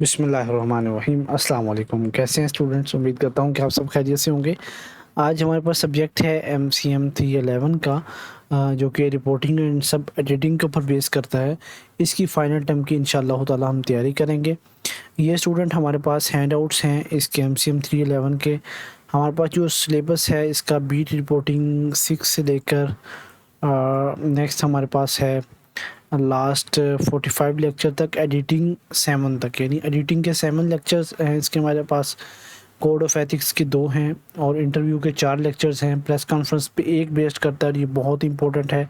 बिस्मिल्लाहिर्रहमानिर्रहीम अस्सलाम वालेकुम। कैसे हैं स्टूडेंट्स? उम्मीद करता हूँ कि आप सब खैरियत से होंगे। आज हमारे पास सब्जेक्ट है MCM 311 का, जो कि रिपोर्टिंग एंड सब एडिटिंग के ऊपर बेस करता है। इसकी फ़ाइनल टर्म की इंशाअल्लाह ताला हम तैयारी करेंगे। ये स्टूडेंट हमारे पास हैंडआउट्स हैं इसके MCM 311 के। हमारे पास जो सिलेबस है इसका बीट रिपोर्टिंग 6 से लेकर नेक्स्ट हमारे पास है लास्ट 45 लेक्चर तक, एडिटिंग 7 तक, यानी एडिटिंग के 7 लेक्चर्स हैं इसके हमारे पास। कोड ऑफ एथिक्स के 2 हैं और इंटरव्यू के 4 लेक्चर्स हैं। प्रेस कॉन्फ्रेंस पे एक बेस्ड करता है, ये बहुत इंपॉर्टेंट है।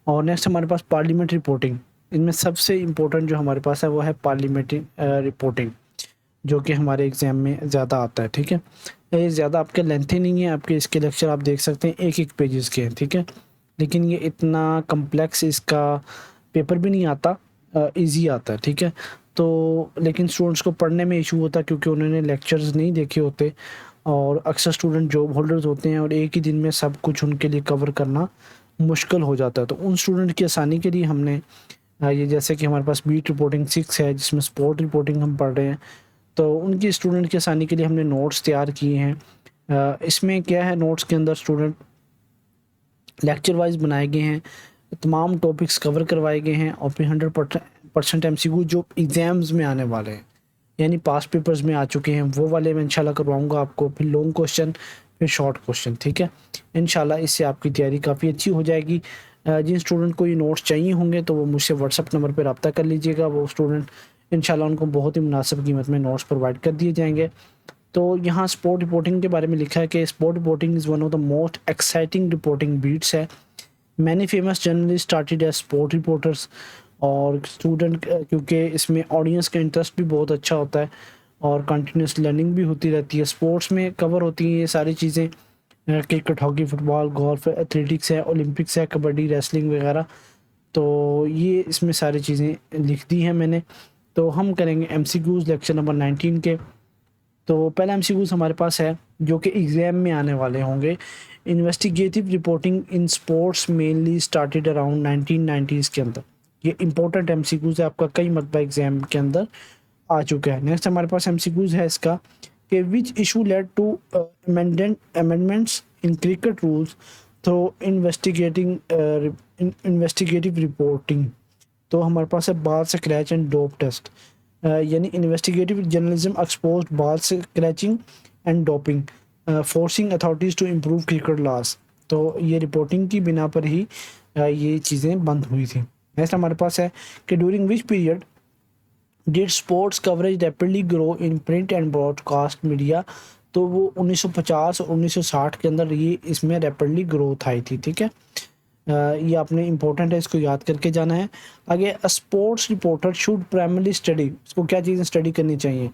और नेक्स्ट हमारे पास पार्लियामेंट रिपोर्टिंग। इनमें सबसे इम्पोर्टेंट जो हमारे पास है वो है पार्लियामेंट्री रिपोर्टिंग, जो कि हमारे एग्ज़ाम में ज़्यादा आता है। ठीक है, ये ज़्यादा आपके लेंथी नहीं है, आपके इसके लेक्चर आप देख सकते हैं एक पेजेस के हैं। ठीक है, लेकिन ये इतना कम्प्लेक्स इसका पेपर भी नहीं आता, ईज़ी आता है। ठीक है, तो लेकिन स्टूडेंट्स को पढ़ने में इशू होता है क्योंकि उन्होंने लेक्चर्स नहीं देखे होते, और अक्सर स्टूडेंट जॉब होल्डर्स होते हैं और एक ही दिन में सब कुछ उनके लिए कवर करना मुश्किल हो जाता है। तो उन स्टूडेंट की आसानी के लिए हमने ये, जैसे कि हमारे पास बीट रिपोर्टिंग 6 है जिसमें स्पोर्ट रिपोर्टिंग हम पढ़ रहे हैं, तो उनकी स्टूडेंट की आसानी के लिए हमने नोट्स तैयार किए हैं। इसमें क्या है, नोट्स के अंदर स्टूडेंट लेक्चर वाइज बनाए गए हैं, तमाम टॉपिक्स कवर करवाए गए हैं, और फिर 100% MCQ जो एग्ज़ाम्स में आने वाले हैं, यानी पास्ट पेपर्स में आ चुके हैं, वो वाले मैं इंशाल्लाह करवाऊंगा आपको। फिर लॉन्ग क्वेश्चन, फिर शॉर्ट क्वेश्चन। ठीक है, इंशाल्लाह इससे आपकी तैयारी काफ़ी अच्छी हो जाएगी। जिन स्टूडेंट को ये नोट्स चाहिए होंगे तो वो मुझसे व्हाट्सअप नंबर पर रब्ता कर लीजिएगा। वो स्टूडेंट इंशाल्लाह उनको बहुत ही मुनासिब कीमत में नोट्स प्रोवाइड कर दिए जाएंगे। तो यहाँ स्पोर्ट रिपोर्टिंग के बारे में लिखा है कि sport reporting is one of the most exciting reporting beats है। Many famous journalist started as sport reporters. और स्टूडेंट, क्योंकि इसमें ऑडियंस का इंटरेस्ट भी बहुत अच्छा होता है और कंटिन्यूस लर्निंग भी होती रहती है। स्पोर्ट्स में कवर होती हैं ये सारी चीज़ें, cricket, hockey, football, golf, athletics है, ओलंपिक्स है, कबड्डी, रेसलिंग वगैरह। तो ये इसमें सारी चीज़ें लिख दी हैं मैंने। तो हम करेंगे MCQs लेक्चर नंबर 19 के। तो पहला MCQs हमारे पास है जो कि एग्ज़ाम में आने वाले होंगे। Investigative reporting in sports mainly started around 1990s के अंदर। ये इंपॉर्टेंट MCQs है, आपका कई मरतबा एग्ज़ाम के अंदर आ चुका है। नेक्स्ट हमारे पास MCQs है इसका कि which issue led to amendments in cricket rules through investigative reporting. तो हमारे पास है ball scratch and dope test, यानी investigative journalism exposed ball scratching and doping, forcing authorities to improve cricket laws. तो ये रिपोर्टिंग की बिना पर ही ये चीज़ें बंद हुई थी। नेक्स्ट हमारे पास है कि during which period did sports coverage rapidly grow in print and broadcast media. तो वो 1950 और 1960 के अंदर ये इसमें रैपिडली ग्रोथ आई थी। ठीक है, ये आपने इंपॉर्टेंट है, इसको याद करके जाना है। आगे, sports reporter should primarily study, इसको क्या चीज़ें स्टडी करनी चाहिए?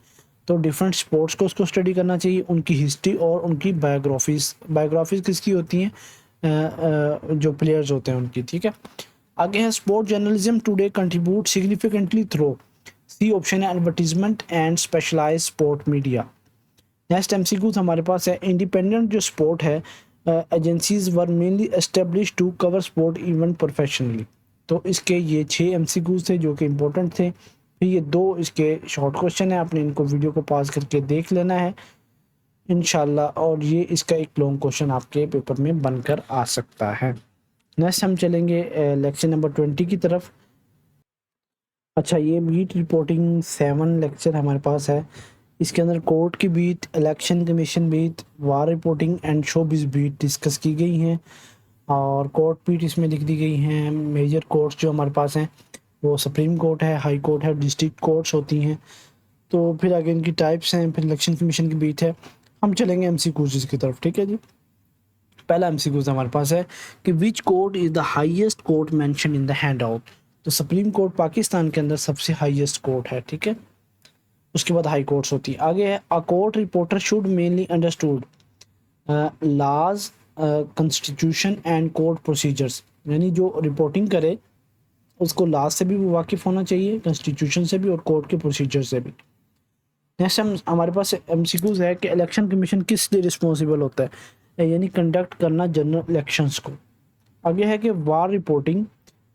तो डिफरेंट स्पोर्ट्स को उसको स्टडी करना चाहिए, उनकी हिस्ट्री और उनकी बायोग्राफीज़ किसकी होती हैं? जो प्लेयर्स होते हैं उनकी। ठीक है, आगे है sport journalism today contribute significantly through, C option है advertisement and specialised sport media. Next MCQs हमारे पास है इंडिपेंडेंट जो स्पोर्ट है agencies were mainly establish to cover sport event professionally. तो इसके ये 6 MCQs थे जो कि इम्पोर्टेंट थे। फिर ये 2 इसके शॉर्ट क्वेश्चन है, आपने इनको वीडियो को पॉज करके देख लेना है इंशाल्लाह, और ये इसका एक लॉन्ग क्वेश्चन आपके पेपर में बनकर आ सकता है। नेक्स्ट हम चलेंगे लेक्चर नंबर 20 की तरफ। अच्छा, ये बीट रिपोर्टिंग 7 लेक्चर हमारे पास है। इसके अंदर कोर्ट की beat, election commission beat, war reporting and showbiz beat discuss की गई हैं, और कोर्ट बीट इसमें लिख दी गई हैं। मेजर कोर्ट्स जो हमारे पास हैं वो सुप्रीम कोर्ट है, हाई कोर्ट है, डिस्ट्रिक्ट कोर्ट्स होती हैं। तो फिर आगे इनकी टाइप्स हैं, फिर इलेक्शन कमीशन की बीट है। हम चलेंगे MCQs की तरफ। ठीक है जी, पहला MCQs हमारे पास है कि which court is the highest court mention in the hand out. तो सुप्रीम कोर्ट पाकिस्तान के अंदर सबसे हाईएस्ट कोर्ट है। ठीक है, उसके बाद हाई कोर्ट्स होती है। आगे है a court reporter should mainly understood laws, constitution and court procedures, यानी जो रिपोर्टिंग करे उसको लॉ से भी वाकिफ़ होना चाहिए, कॉन्स्टिट्यूशन से भी और कोर्ट के प्रोसीजर से भी। नेक्स्ट हमारे पास MCQs है कि इलेक्शन कमीशन किस लिए रिस्पॉन्सिबल होता है, यानी कंडक्ट करना जनरल इलेक्शंस को। आगे है कि war reporting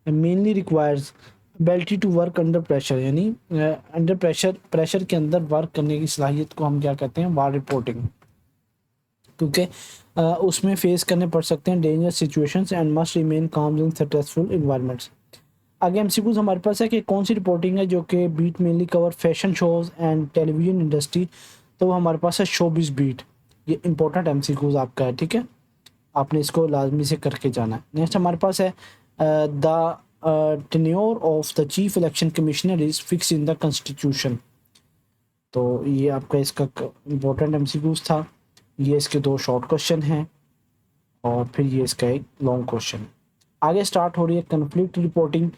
mainly requires ability to work under pressure, यानी अंडर प्रेशर के अंदर वर्क करने की सलाहियत को हम क्या कहते हैं, वार रिपोर्टिंग। क्योंकि उसमें फेस करने पड़ सकते हैं danger situations and must remain काम इन स्ट्रेसफुल इन्वायरमेंट्स। आगे एमसीक्यूज हमारे पास है कि कौन सी रिपोर्टिंग है जो कि beat mainly cover fashion shows and television industry, तो वो हमारे पास है शोबिस बीट। ये इंपॉर्टेंट एमसीक्यूज आपका है, ठीक है, आपने इसको लाजमी से करके जाना है। नेक्स्ट हमारे पास है the tenure of the chief election commissioner is fix in the constitution. तो ये आपका इसका इम्पोर्टेंट एमसीक्यूज था। ये इसके दो शॉर्ट क्वेश्चन हैं और फिर ये इसका एक लॉन्ग क्वेश्चन। आगे स्टार्ट हो रही है कन्फ्लिक्ट रिपोर्टिंग।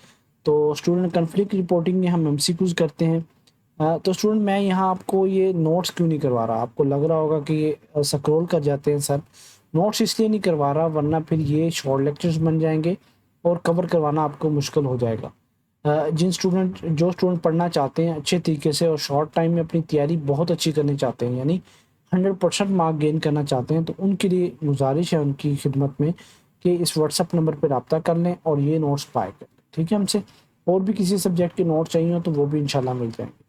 तो स्टूडेंट कन्फ्लिक्ट रिपोर्टिंग में हम एमसीक्यूज करते हैं। तो स्टूडेंट मैं यहाँ आपको ये नोट्स क्यों नहीं करवा रहा, आपको लग रहा होगा कि ये स्क्रॉल कर जाते हैं सर। नोट्स इसलिए नहीं करवा रहा वरना फिर ये शॉर्ट लेक्चर्स बन जाएंगे और कवर करवाना आपको मुश्किल हो जाएगा। जो स्टूडेंट पढ़ना चाहते हैं अच्छे तरीके से और शॉर्ट टाइम में अपनी तैयारी बहुत अच्छी करनी चाहते हैं, यानी 100% मार्क गेन करना चाहते हैं, तो उनके लिए गुजारिश है उनकी खिदमत में कि इस व्हाट्सअप नंबर पर रब्ता कर लें और ये नोट्स पाए करें, ठीक है हमसे। और भी किसी सब्जेक्ट के नोट्स चाहिए हो तो वो भी इंशाल्लाह मिल जाएंगे।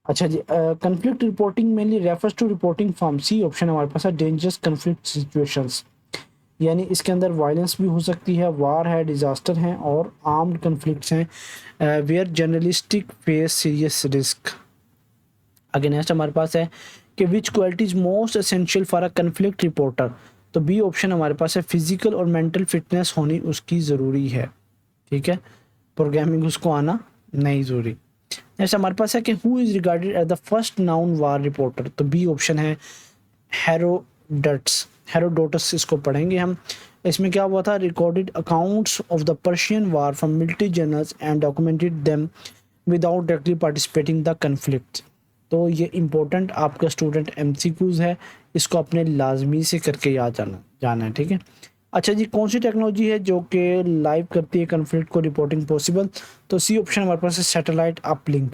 अच्छा जी, conflict reporting mainly refers to reporting from, C option हमारे पास है, डेंजरस कन्फ्लिक्ट सिचुएशंस, यानी इसके अंदर वायलेंस भी हो सकती है, वार है, डिजास्टर हैं और आर्म्ड कन्फ्लिक्ट्स हैं where journalistic face serious risk. आगे नेक्स्ट हमारे पास है कि which qualities most essential for a conflict reporter, तो बी ऑप्शन हमारे पास है, फिजिकल और मेंटल फिटनेस होनी उसकी ज़रूरी है, ठीक है, प्रोग्रामिंग उसको आना नहीं ज़रूरी। नेक्स्ट हमारे पास है कि who is regarded as the first known war reporter, तो बी ऑप्शन है हेरोडोटस इसको पढ़ेंगे हम। इसमें क्या हुआ था, recorded accounts of the Persian war from military journals and documented them without directly participating the conflict. तो ये इम्पोर्टेंट आपका स्टूडेंट एमसीक्यूज है, इसको अपने लाजमी से करके याद जाना है, ठीक है। अच्छा जी, कौन सी टेक्नोलॉजी है जो कि लाइव करती है कन्फ्लिक्ट को रिपोर्टिंग पॉसिबल, तो सी ऑप्शन हमारे पास है, सैटेलाइट अपलिंक।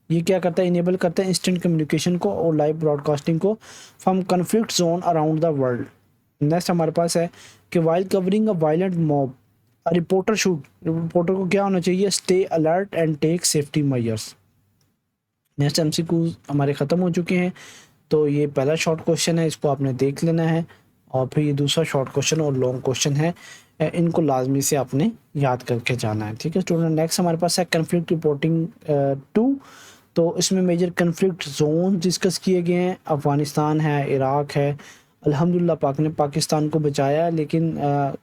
ये क्या करता है, इनेबल करता है इंस्टेंट कम्युनिकेशन को और लाइव ब्रॉडकास्टिंग को from conflict zone around the world. Next हमारे पास है कि while covering a violent mob reporter को क्या होना चाहिए, stay alert and take safety measures. Next MCQ हमारे ख़त्म हो चुके हैं। तो ये पहला शॉर्ट क्वेश्चन है, इसको आपने देख लेना है, और फिर ये दूसरा शॉर्ट क्वेश्चन और लॉन्ग क्वेश्चन है, इनको लाजमी से आपने याद करके जाना है, ठीक है स्टूडेंट। नेक्स्ट हमारे पास है कन्फ्लिक्ट रिपोर्टिंग 2। तो इसमें मेजर कन्फ्लिक्ट जोन डिस्कस किए गए हैं, अफ़गानिस्तान है, इराक है। अल्हम्दुलिल्लाह पाक ने पाकिस्तान को बचाया है, लेकिन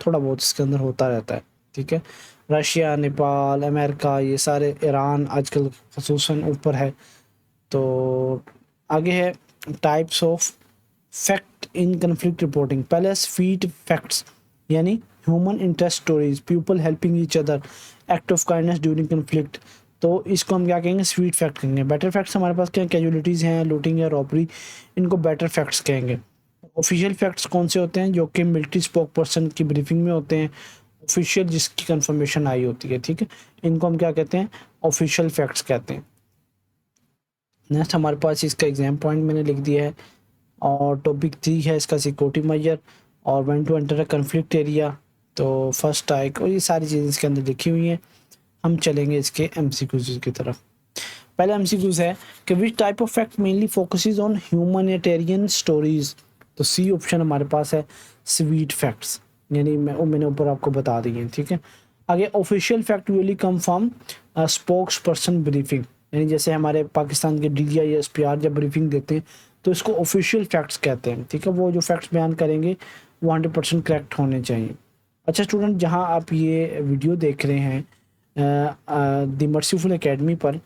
थोड़ा बहुत इसके अंदर होता रहता है, ठीक है। रशिया, नेपाल, अमेरिका, ये सारे, ईरान आजकल खसूसन ऊपर है। तो आगे है types of fact in conflict reporting. पहले स्वीट फैक्ट्स, यानी human interest stories, people helping each other, act of kindness during conflict, तो इसको हम क्या कहेंगे, स्वीट फैक्ट कहेंगे। बेटर फैक्ट्स हमारे पास क्या, कैजुअलिटीज़ हैं, लूटिंग या रॉबरी, इनको बेटर फैक्ट्स कहेंगे। ऑफिशियल फैक्ट्स कौन से होते हैं, जो कि मिलिट्री स्पोक पर्सन की ब्रीफिंग में होते हैं, ऑफिशियल जिसकी कंफर्मेशन आई होती है, ठीक है, इनको हम क्या कहते हैं, ऑफिशियल फैक्ट्स कहते हैं। नेक्स्ट हमारे पास इसका एग्जाम पॉइंट मैंने लिख दिया है, और टॉपिक 3 है इसका, सिक्योरिटी मेजर और when to enter a conflict area, तो फर्स्ट स्ट्राइक, और ये सारी चीज़ें इसके अंदर लिखी हुई हैं। हम चलेंगे इसके एमसीक्यूज की तरफ। पहला एमसीक्यूज है कि which type of fact mainly focuses on humanitarian stories, तो सी ऑप्शन हमारे पास है, स्वीट फैक्ट्स, यानी मैंने ऊपर आपको बता दी है, ठीक है। आगे official fact really come from spokes person briefing, यानी जैसे हमारे पाकिस्तान के डीजीआई या एसपीआर जब ब्रीफिंग देते हैं तो इसको ऑफिशियल फैक्ट्स कहते हैं, ठीक है। वो जो फैक्ट्स बयान करेंगे वो 100% करेक्ट होने चाहिए। अच्छा स्टूडेंट, जहां आप ये वीडियो देख रहे हैं द मर्सीफुल एकेडमी पर,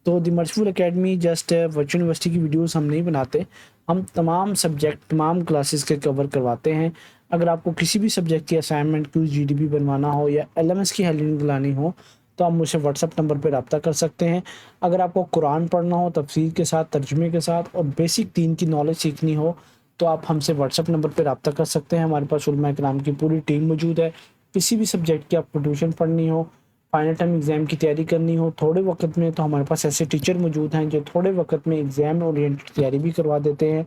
तो the merciful academy just virtual university की वीडियोस हम नहीं बनाते, हम तमाम सब्जेक्ट, तमाम क्लासेस के कवर करवाते हैं। अगर आपको किसी भी सब्जेक्ट की असाइनमेंट, क्विज, जीडीपी बनवाना हो या एलएमएस की हेल्पिंग दिलानी हो, तो आप मुझसे व्हाट्सअप नंबर पर रब्ता कर सकते हैं। अगर आपको कुरान पढ़ना हो तफसीर के साथ, तर्जुमे के साथ, और बेसिक दीन की नॉलेज सीखनी हो, तो आप हमसे व्हाट्सअप नंबर पर रब्ता कर सकते हैं। हमारे पास उलमा इकराम की पूरी टीम मौजूद है। किसी भी सब्जेक्ट की आपको ट्यूशन पढ़नी हो, फाइनल टाइम एग्ज़ाम की तैयारी करनी हो थोड़े वक्त में, तो हमारे पास ऐसे टीचर मौजूद हैं जो थोड़े वक्त में एग्ज़ाम ओरिएंटेड तैयारी भी करवा देते हैं।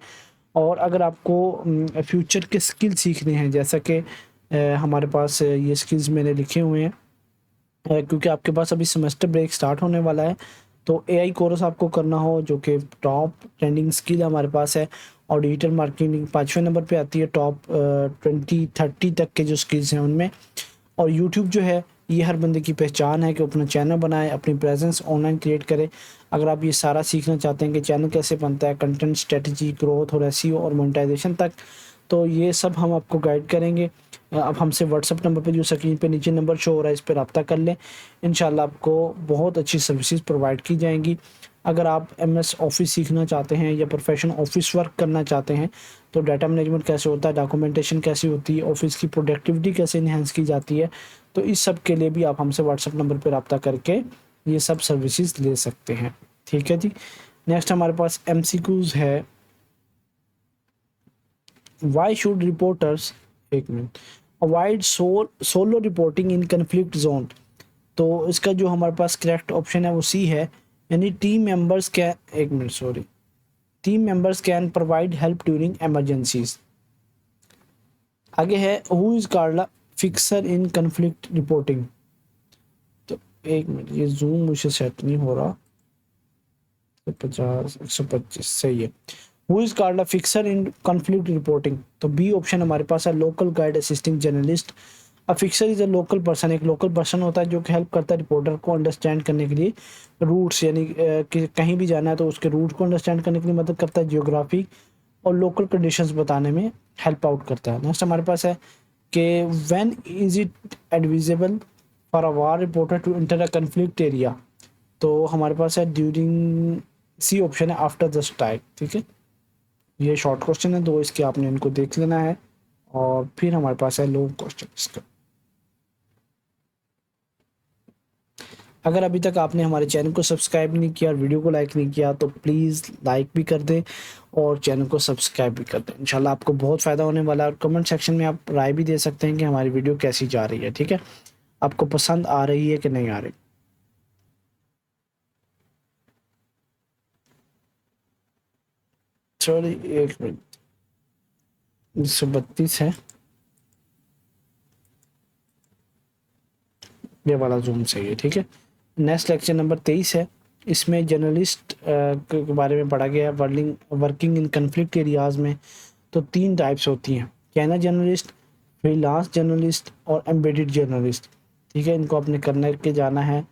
और अगर आपको फ्यूचर के स्किल सीखने हैं, जैसा कि हमारे पास ये स्किल्स मैंने लिखे हुए हैं, क्योंकि आपके पास अभी सेमेस्टर ब्रेक स्टार्ट होने वाला है, तो एआई कोर्स आपको करना हो जो कि टॉप ट्रेंडिंग स्किल हमारे पास है, और डिजिटल मार्केटिंग 5वें नंबर पे आती है टॉप 20-30 तक के जो स्किल्स हैं उनमें। और यूट्यूब जो है ये हर बंदे की पहचान है कि अपना चैनल बनाए, अपनी प्रेजेंस ऑनलाइन क्रिएट करे। अगर आप ये सारा सीखना चाहते हैं कि चैनल कैसे बनता है, कंटेंट स्ट्रेटजी, ग्रोथ और एसईओ और मोनेटाइजेशन तक, तो ये सब हम आपको गाइड करेंगे। आप हमसे व्हाट्सअप नंबर पे जो स्क्रीन पे नीचे नंबर शो हो रहा है इस पर रब्ता कर लें। इंशाल्लाह आपको बहुत अच्छी सर्विसेज प्रोवाइड की जाएंगी। अगर आप एमएस ऑफिस सीखना चाहते हैं या प्रोफेशनल ऑफिस वर्क करना चाहते हैं, तो डाटा मैनेजमेंट कैसे होता है, डॉक्यूमेंटेशन कैसी होती है, ऑफिस की प्रोडक्टिविटी कैसे इन्हेंस की जाती है, तो इस सब के लिए भी आप हमसे व्हाट्सअप नंबर पर रब्ता करके ये सब सर्विसेज ले सकते हैं। ठीक है जी। नेक्स्ट हमारे पास एमसीक्यूज है। वाई शुड रिपोर्टर्स, एक मिनट, अवॉइड सोलो रिपोर्टिंग इन कन्फ्लिक्ट जोन। तो इसका जो हमारे पास करेक्ट ऑप्शन है वो सी है, यानी टीम मेंबर्स कैन, एक minute sorry, team members can provide help during emergencies. आगे है who is called a fixer in conflict reporting. तो एक मिनट, ये जूम मुझे सेट नहीं हो रहा, 50 125 सही है। Who is called a fixer in conflict reporting, तो बी ऑप्शन हमारे पास है local guide assisting journalist. A fixer is a local person, एक लोकल पर्सन होता है जो कि हेल्प करता है रिपोर्टर को अंडरस्टैंड करने के लिए रूट्स, यानी कि कहीं भी जाना है तो उसके रूट को अंडरस्टैंड करने के लिए मदद करता है, जियोग्राफी और लोकल कंडीशंस बताने में हेल्प आउट करता है। नेक्स्ट हमारे पास है कि when is it advisable for a war reporter to enter a conflict area, तो हमारे पास है ड्यूरिंग, सी ऑप्शन है आफ्टर द स्ट्राइक। ठीक है, ये शॉर्ट क्वेश्चन है, दो इसके आपने इनको देख लेना है। और फिर हमारे पास है लॉन्ग क्वेश्चन इसका। अगर अभी तक आपने हमारे चैनल को सब्सक्राइब नहीं किया और वीडियो को लाइक नहीं किया, तो प्लीज़ लाइक भी कर दें और चैनल को सब्सक्राइब भी कर दें। इंशाल्लाह आपको बहुत फ़ायदा होने वाला है। और कमेंट सेक्शन में आप राय भी दे सकते हैं कि हमारी वीडियो कैसी जा रही है। ठीक है, आपको पसंद आ रही है कि नहीं आ रही। सॉरी, एक मिनट, 132 है, ये वाला जूम सही है। ठीक है, नेक्स्ट लेक्चर नंबर 23 है। इसमें जर्नलिस्ट के बारे में पढ़ा गया है, वर्किंग इन कन्फ्लिक्ट एरियाज़ में। तो 3 टाइप्स होती हैं, कैना जर्नलिस्ट, फ्रीलांस जर्नलिस्ट और एम्बेडेड जर्नलिस्ट। ठीक है, इनको आपने करने के जाना है।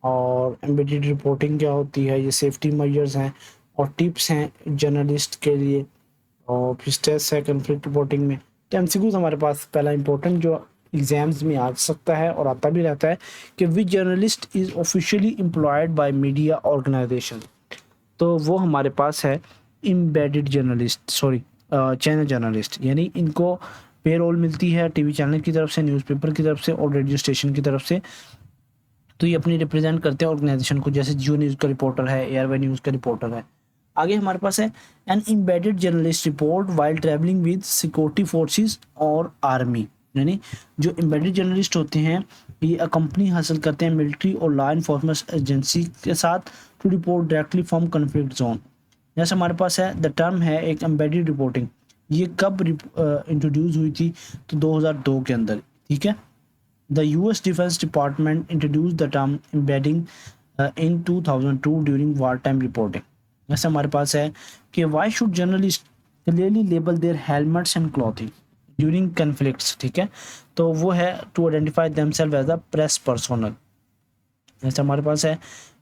और एम्बेडेड रिपोर्टिंग क्या होती है, ये सेफ्टी मेजर्स हैं और टिप्स हैं जर्नलिस्ट के लिए। और फिर स्ट्रेस है कन्फ्लिक्ट रिपोर्टिंग में। तो एमसीक्यूज हमारे पास पहला इंपॉर्टेंट जो एग्जाम्स में आ सकता है और आता भी रहता है कि which journalist is officially employed by media organisation. तो वो हमारे पास है embedded journalist, sorry channel journalist, यानी इनको पे रोल मिलती है टीवी चैनल की तरफ से, न्यूज़पेपर की तरफ से और रेडियो स्टेशन की तरफ से। तो ये अपनी रिप्रेजेंट करते हैं ऑर्गेनाइजेशन को, जैसे जियो न्यूज़ का रिपोर्टर है, एयरवे न्यूज़ का रिपोर्टर है। आगे हमारे पास है an embedded journalist report while travelling with security forces और आर्मी, यानी जो एम्बेडेड जर्नलिस्ट होते हैं ये कंपनी हासिल करते हैं मिलिट्री और लॉ इन्फोर्समेंट एजेंसी के साथ to report directly from conflict zone. जैसे हमारे पास है द टर्म है एक एम्बेडेड रिपोर्टिंग, ये कब इंट्रोड्यूस हुई थी, तो 2002 के अंदर। ठीक है, the US defence department introduce the term embedding in 2002 during war time reporting. जैसे हमारे पास है कि why should journalist clearly label their helmets and clothing during conflicts. ठीक है, तो वो है to identify themself as a press personnel. जैसे हमारे पास है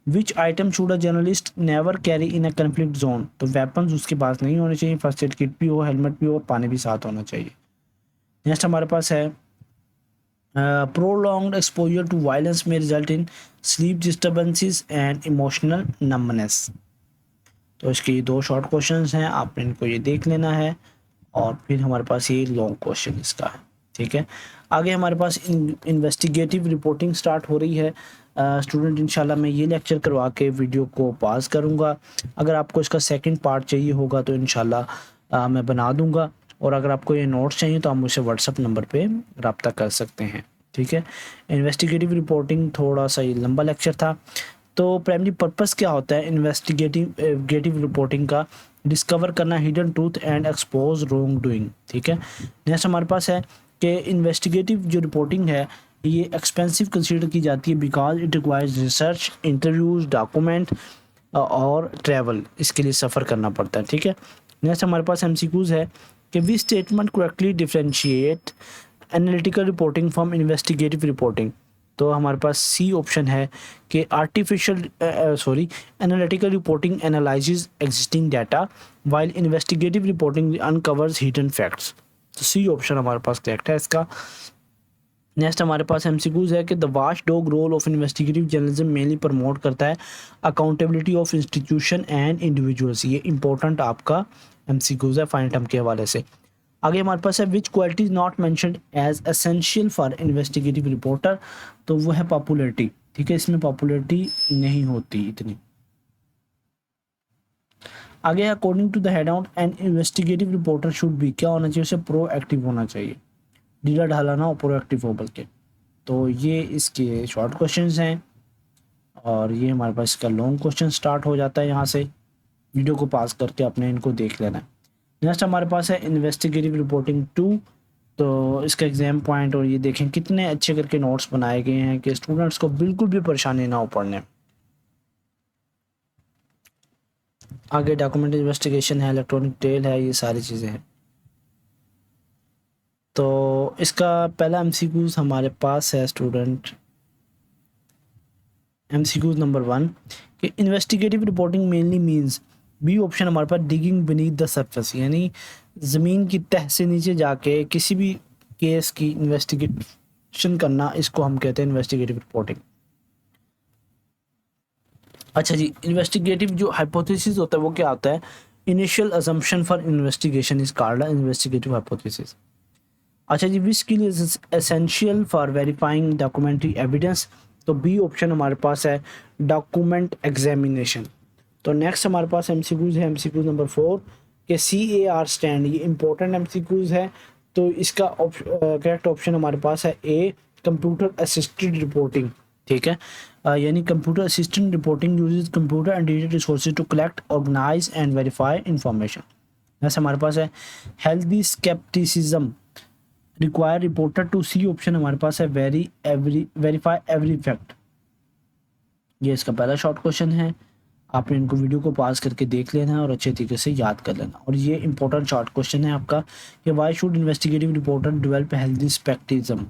which item should a journalist never carry in a conflict zone, तो वेपन्स उसके पास नहीं होने चाहिए, फर्स्ट एड किट भी हो, हेलमेट भी हो, पानी भी साथ होना चाहिए। नेक्स्ट हमारे पास है prolonged exposure to violence may result in sleep disturbances and emotional numbness। तो इसके 2 शॉर्ट क्वेश्चंस हैं, आपने इनको ये देख लेना है। और फिर हमारे पास ये लॉन्ग क्वेश्चन इसका है। ठीक है, आगे हमारे पास इन्वेस्टिगेटिव रिपोर्टिंग स्टार्ट हो रही है। स्टूडेंट इंशाल्लाह मैं ये लेक्चर करवा के वीडियो को पास करूँगा। अगर आपको इसका सेकंड पार्ट चाहिए होगा तो इंशाल्लाह मैं बना दूँगा। और अगर आपको ये नोट्स चाहिए तो आप मुझसे व्हाट्सअप नंबर पे रब्ता कर सकते हैं। ठीक है, इन्वेस्टिगेटिव रिपोर्टिंग थोड़ा सा ये लंबा लेक्चर था। तो प्राइमरी पर्पस क्या होता है इन्वेस्टिगेटिव रिपोर्टिंग का, डिस्कवर करना hidden truth and expose wrong doing. ठीक है, नेक्स्ट हमारे पास है कि इन्वेस्टिगेटिव जो रिपोर्टिंग है ये एक्सपेंसिव कंसीडर की जाती है because it requires research, interviews, document और ट्रैवल, इसके लिए सफ़र करना पड़ता है। ठीक है, नेक्स्ट हमारे पास एमसीक्यूज है कि we statement correctly differentiate analytical reporting from investigative reporting. तो हमारे पास सी ऑप्शन है कि analytical reporting analyses existing data while investigative reporting uncovers hidden facts. तो सी ऑप्शन हमारे पास करेक्ट है इसका। नेक्स्ट हमारे पास एमसीक्यूज है कि the watch dog role of investigative journalism mainly promote करता है accountability of institution and individuals. ये इंपॉर्टेंट आपका एमसीक्यूज है फाइनल टर्म के हवाले से। आगे हमारे पास है which quality is not mentioned as essential for investigative reporter. तो वो है पॉपुलरिटी। ठीक है, इसमें पॉपुलरिटी नहीं होती इतनी। आगे according to the head out and investigative reporter should be, क्या होना चाहिए उसे, प्रोएक्टिव होना चाहिए, ढीला ढाला ना हो, प्रोएक्टिव हो बल्कि। तो ये इसके शॉर्ट क्वेश्चंस हैं और ये हमारे पास इसका लॉन्ग क्वेश्चन स्टार्ट हो जाता है। यहाँ से वीडियो को पास करके अपने इनको देख लेना है। नेक्स्ट हमारे पास है इन्वेस्टिगेटिव रिपोर्टिंग 2। तो इसका एग्जाम पॉइंट और ये देखें कितने अच्छे करके नोट्स बनाए गए हैं कि स्टूडेंट्स को बिल्कुल भी परेशानी ना हो पढ़ने। आगे डॉक्यूमेंट इन्वेस्टिगेशन है, इलेक्ट्रॉनिक टेल है, ये सारी चीज़ें हैं। तो इसका पहला एमसीक्यूज हमारे पास है स्टूडेंट, एमसीक्यूज नंबर 1 कि investigative reporting mainly means, B option हमारे पास डिगिंग बीनीथ द सरफेस, यानी ज़मीन की तह से नीचे जाके किसी भी केस की इन्वेस्टिगेशन करना, इसको हम कहते हैं इन्वेस्टिगेटिव रिपोर्टिंग। अच्छा जी, इन्वेस्टिगेटिव जो हाइपोथेसिस होता है वो क्या होता है, initial assumption for investigation is called investigative hypothesis. अच्छा जी, which skill is essential for verifying documentary evidence. तो बी ऑप्शन हमारे पास है डॉक्यूमेंट एग्जामिनेशन। तो नेक्स्ट हमारे पास एमसीक्यूज है, एमसीक्यूज नंबर 4 के CAR स्टैंड, ये इंपॉर्टेंट एमसीक्यूज है। तो इसका करेक्ट ऑप्शन हमारे पास है ए, कंप्यूटर असिस्टेड रिपोर्टिंग। ठीक है, यानी computer assistant reporting uses computer and digital resources to collect, organise and verify information. Next हमारे पास है healthy scepticism require reporter to, C option हमारे पास है वेरीफाई एवरी फैक्ट। ये इसका पहला शॉर्ट क्वेश्चन है, आपने इनको वीडियो को पास करके देख लेना है और अच्छे तरीके से याद कर लेना। और ये इंपॉर्टेंट शॉर्ट क्वेश्चन है आपका कि why should investigative reporter develop healthy scepticism.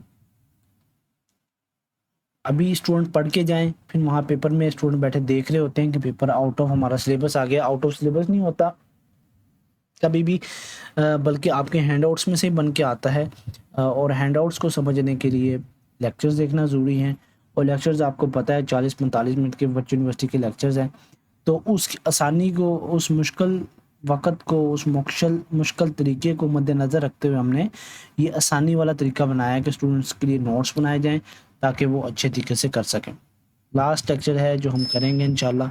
अभी स्टूडेंट पढ़ के जाएं, फिर वहाँ पेपर में स्टूडेंट बैठे देख रहे होते हैं कि पेपर आउट ऑफ हमारा सिलेबस आ गया। आउट ऑफ सिलेबस नहीं होता कभी भी, बल्कि आपके हैंडआउट्स में से ही बन के आता है। और हैंडआउट्स को समझने के लिए लेक्चर्स देखना ज़रूरी हैं। और लेक्चर्स आपको पता है 40-45 मिनट के वर्चुअल यूनिवर्सिटी के लेक्चर्स हैं। तो उस आसानी को, उस मुश्किल वक़्त को, उस मुश्किल तरीके को मद्देनज़र रखते हुए हमने ये आसानी वाला तरीका बनाया है कि स्टूडेंट्स के लिए नोट्स बनाए जाएँ ताकि वो अच्छे तरीके से कर सकें। लास्ट लेक्चर है जो हम करेंगे इंशाल्लाह।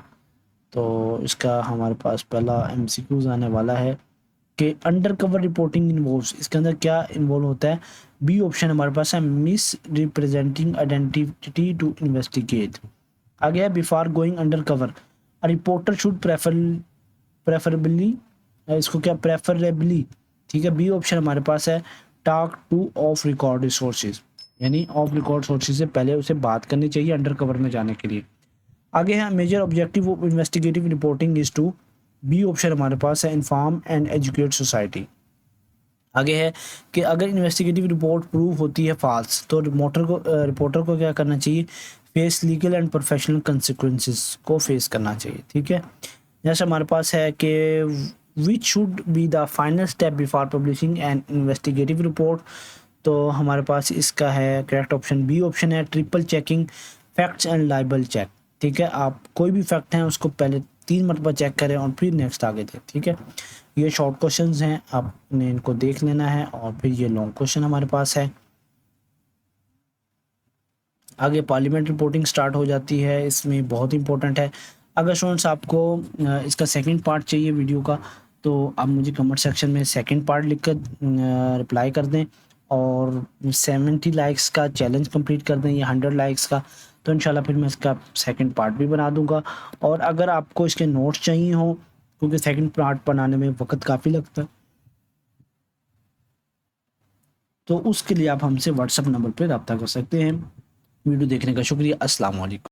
तो इसका हमारे पास पहला एमसीक्यूज़ आने वाला है कि अंडर कवर रिपोर्टिंग इन्वॉल्व्स, इसके अंदर क्या इन्वॉल्व होता है। बी ऑप्शन हमारे पास है misrepresenting identity to investigate. आगे है before going undercover reporter should preferably, इसको क्या प्रेफरेबली, ठीक है। बी ऑप्शन हमारे पास है talk two of record resources, यानी ऑफ रिकॉर्ड सोर्सेज से पहले उसे बात करनी चाहिए अंडर कवर में जाने के लिए। आगे है major objective of investigative reporting is to, B option हमारे पास है इन्फॉर्म एंड एजुकेट सोसाइटी। आगे है कि अगर इन्वेस्टिगेटिव रिपोर्ट प्रूव होती है फॉल्स तो रिपोर्टर को क्या करना चाहिए, face legal and professional consequences को फेस करना चाहिए। ठीक है, जैसे हमारे पास है कि which should be the final step before publishing an investigative report. तो हमारे पास इसका है करेक्ट ऑप्शन बी ऑप्शन है triple checking facts and libel check. ठीक है, आप कोई भी फैक्ट हैं उसको पहले 3 मरतबा चेक करें और फिर नेक्स्ट आगे दें। ठीक है, ये शॉर्ट क्वेश्चंस हैं, आपने इनको देख लेना है। और फिर ये लॉन्ग क्वेश्चन हमारे पास है। आगे पार्लियामेंट रिपोर्टिंग स्टार्ट हो जाती है, इसमें बहुत इंपॉर्टेंट है। अगर स्टूडेंट्स आपको इसका सेकंड पार्ट चाहिए वीडियो का तो आप मुझे कमेंट सेक्शन में सेकंड पार्ट लिखकर रिप्लाई कर दें और 70 लाइक्स का चैलेंज कंप्लीट कर दें या 100 लाइक्स का, तो इंशाल्लाह फिर मैं इसका सेकंड पार्ट भी बना दूंगा। और अगर आपको इसके नोट्स चाहिए हो, क्योंकि सेकंड पार्ट बनाने में वक्त काफ़ी लगता है, तो उसके लिए आप हमसे व्हाट्सएप नंबर पर रब्ता कर सकते हैं। वीडियो देखने का शुक्रिया। अस्सलाम वालेकुम।